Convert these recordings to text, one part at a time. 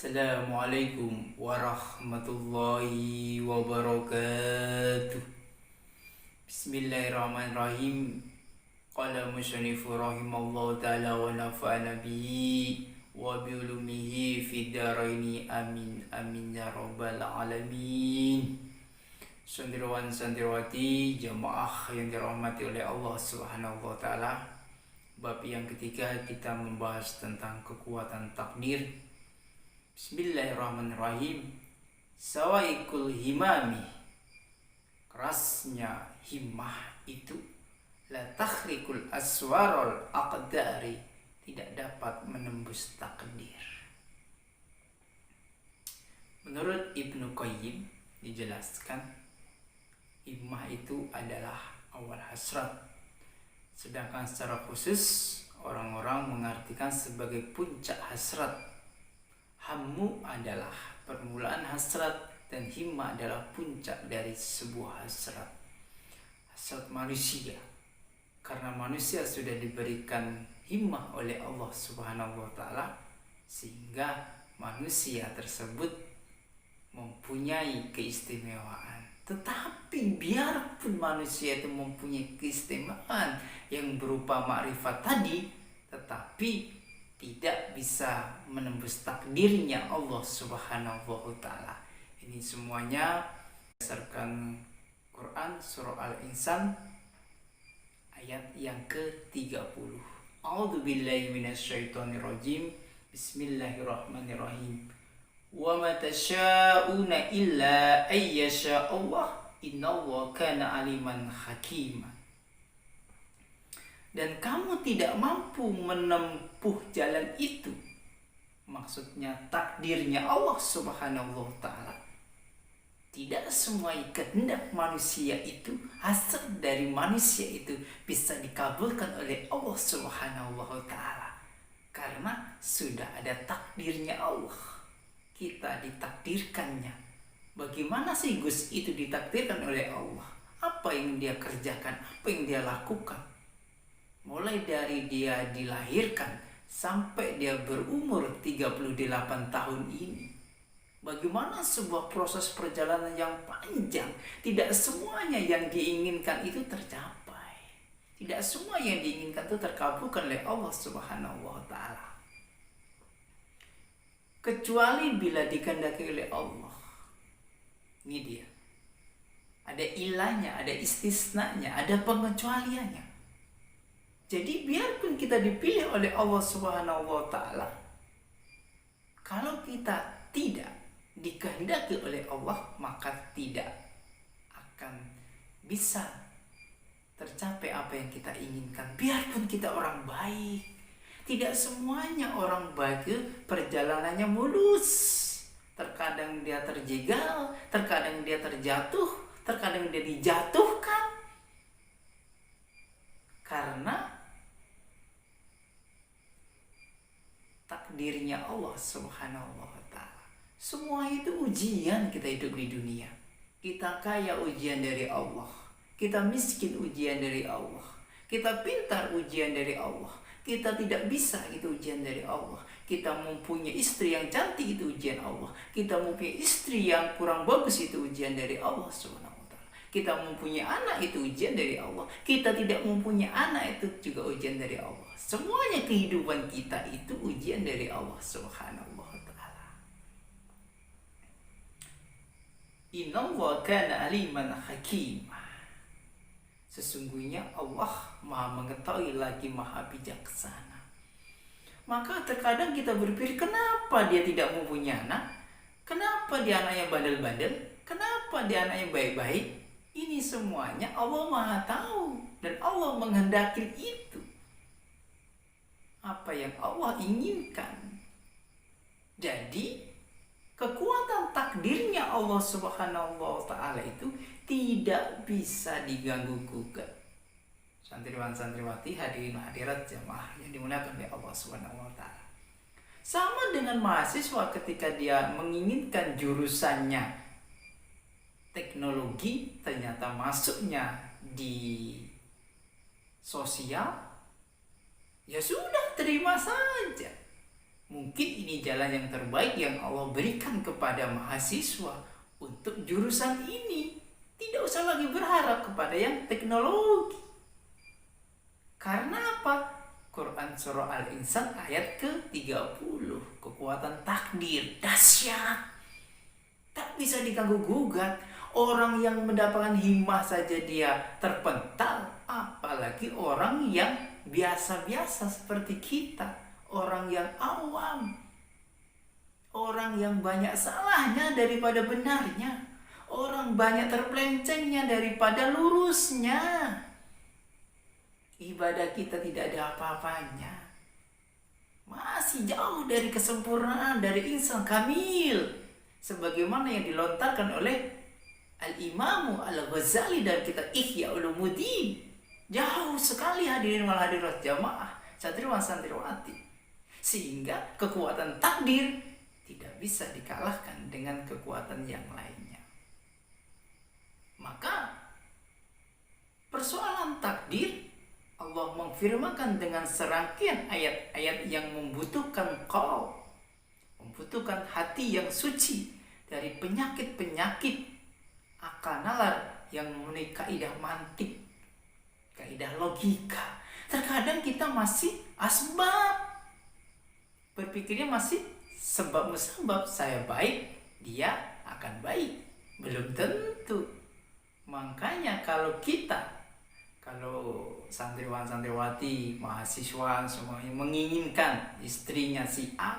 Assalamualaikum warahmatullahi wabarakatuh. Bismillahirrahmanirrahim. Qala musannifu rahimallahu ta'ala wa nafa'ana bihi wa bi ulumihi fid dharaini amin amin ya rabbal alamin. Santriwan santriwati jamaah yang dirahmati oleh Allah Subhanahu wa taala. Bab yang ketiga kita membahas tentang kekuatan takdir. Bismillahirrahmanirrahim. Sawaikul himami, kerasnya himmah itu, la takhrikul aswarul aqdari, tidak dapat menembus takdir. Menurut Ibnu Qayyim dijelaskan, himmah itu adalah awal hasrat, sedangkan secara khusus orang-orang mengartikan sebagai puncak hasrat. Hammu adalah permulaan hasrat dan himmah adalah puncak dari sebuah hasrat. Hasrat manusia, karena manusia sudah diberikan himmah oleh Allah Subhanahu wa taala, sehingga manusia tersebut mempunyai keistimewaan. Tetapi biarpun manusia itu mempunyai keistimewaan yang berupa makrifat tadi, tetapi tidak bisa menembus takdirnya Allah Subhanahu wa taala. Ini semuanya berdasarkan Quran surah Al-Insan ayat yang ke-30. A'udzubillahi minasyaitonirrajim. Bismillahirrahmanirrahim. Wa ma tasyauna illa ayyasha Allah innallaha kana aliman hakima. Dan kamu tidak mampu menempuh jalan itu, maksudnya takdirnya Allah Subhanahu wa taala. Tidak semua kehendak manusia itu, hasrat dari manusia itu bisa dikabulkan oleh Allah Subhanahu wa taala, karena sudah ada takdirnya Allah. Kita ditakdirkannya. Bagaimana sih Gus itu ditakdirkan oleh Allah? Apa yang dia kerjakan? Apa yang dia lakukan? Mulai dari dia dilahirkan sampai dia berumur 38 tahun ini. Bagaimana sebuah proses perjalanan yang panjang. Tidak semuanya yang diinginkan itu tercapai. Tidak semua yang diinginkan itu terkabulkan oleh Allah Subhanahu wa taala. Kecuali bila dikehendaki oleh Allah. Ini dia. Ada ilahnya, ada istisnanya, ada pengecualiannya. Jadi biarpun kita dipilih oleh Allah Subhanahu wa taala, kalau kita tidak dikehendaki oleh Allah, maka tidak akan bisa tercapai apa yang kita inginkan. Biarpun kita orang baik, tidak semuanya orang baik perjalanannya mulus. Terkadang dia terjegal, terkadang dia terjatuh, terkadang dia dijatuhkan. Karena takdirnya Allah Subhanahu wa taala. Semua itu ujian kita hidup di dunia. Kita kaya ujian dari Allah. Kita miskin ujian dari Allah. Kita pintar ujian dari Allah. Kita tidak bisa itu ujian dari Allah. Kita mempunyai istri yang cantik itu ujian Allah. Kita mempunyai istri yang kurang bagus itu ujian dari Allah Subhanahu wa taala. Kita mempunyai anak itu ujian dari Allah. Kita tidak mempunyai anak itu juga ujian dari Allah. Semuanya kehidupan kita itu ujian dari Allah Subhanahu wa taala. Innallaha kana aliman hakima. Sesungguhnya Allah Maha mengetahui lagi Maha bijaksana. Maka terkadang kita berpikir, kenapa dia tidak mempunyai anak? Kenapa dia anaknya bandel-bandel? Kenapa dia anaknya baik-baik? Ini semuanya Allah Maha tahu dan Allah menghendaki itu. Apa yang Allah inginkan. Jadi kekuatan takdirnya Allah Subhanahu wa taala itu tidak bisa diganggu gugat. Santriwan santriwati, hadirin hadirat jamaah yang dimuliakan oleh Allah Subhanahu wa taala. Sama dengan mahasiswa ketika dia menginginkan jurusannya teknologi, ternyata masuknya di sosial, ya sudah terima saja. Mungkin ini jalan yang terbaik yang Allah berikan kepada mahasiswa untuk jurusan ini. Tidak usah lagi berharap kepada yang teknologi. Karena apa? Quran surah Al-Insan ayat ke-30. Kekuatan takdir dahsyat, tak bisa diganggu gugat. Orang yang mendapatkan himmah saja dia terpental, apalagi orang yang biasa-biasa seperti kita, orang yang awam, orang yang banyak salahnya daripada benarnya, orang banyak terpelencengnya daripada lurusnya. Ibadah kita tidak ada apa-apanya, masih jauh dari kesempurnaan, dari insan kamil, sebagaimana yang dilontarkan oleh Al-Imamu Al-Ghazali dan kitab Ihya Ulumuddin. Jauh sekali hadirin wal hadirat jamaah, santriwan santriwati. Sehingga kekuatan takdir tidak bisa dikalahkan dengan kekuatan yang lainnya. Maka persoalan takdir Allah memfirmankan dengan serangkaian ayat-ayat yang membutuhkan qalb, membutuhkan hati yang suci dari penyakit-penyakit akal nalar yang memenuhi kaidah mantik, kaidah logika. Terkadang kita masih asbab, berpikirnya masih sebab musabab. Saya baik, dia akan baik. Belum tentu. Makanya kalau santriwan santriwati, mahasiswa semuanya menginginkan istrinya si A,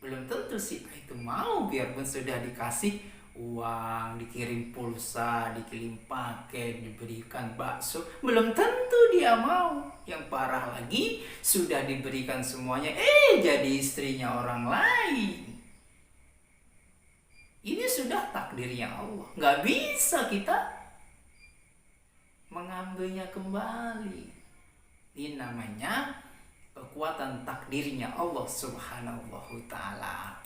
belum tentu si A itu mau, biarpun sudah dikasih uang, dikirim pulsa, dikirim paket, diberikan bakso, belum tentu dia mau. Yang parah lagi, sudah diberikan semuanya, jadi istrinya orang lain. Ini sudah takdirnya Allah, nggak bisa kita mengambilnya kembali. Ini namanya kekuatan takdirnya Allah Subhanahu wa Ta'ala.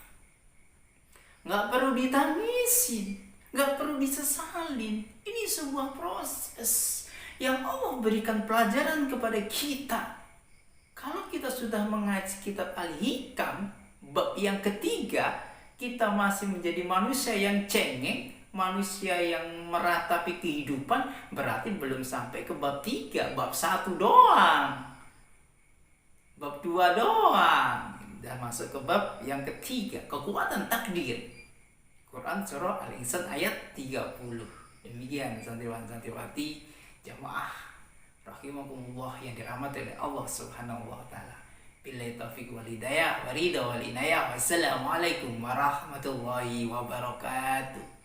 Nggak perlu ditangisin, nggak perlu disesalin. Ini sebuah proses yang Allah berikan pelajaran kepada kita. Kalau kita sudah mengaji kitab Al-Hikam bab yang ketiga, kita masih menjadi manusia yang cengeng, manusia yang meratapi kehidupan, berarti belum sampai ke bab 3, bab 1 doang, bab 2 doang. Dan masuk ke bab yang ketiga, kekuatan takdir. Quran surah Al-Insan ayat 30. Demikian santriwan santriwati jamaah rahimakumullah yang dirahmati oleh Allah Subhanahu wa Ta'ala. Billahi taufiq wal hidayah wa ridha wal inayah. Wassalamualaikum warahmatullahi wabarakatuh.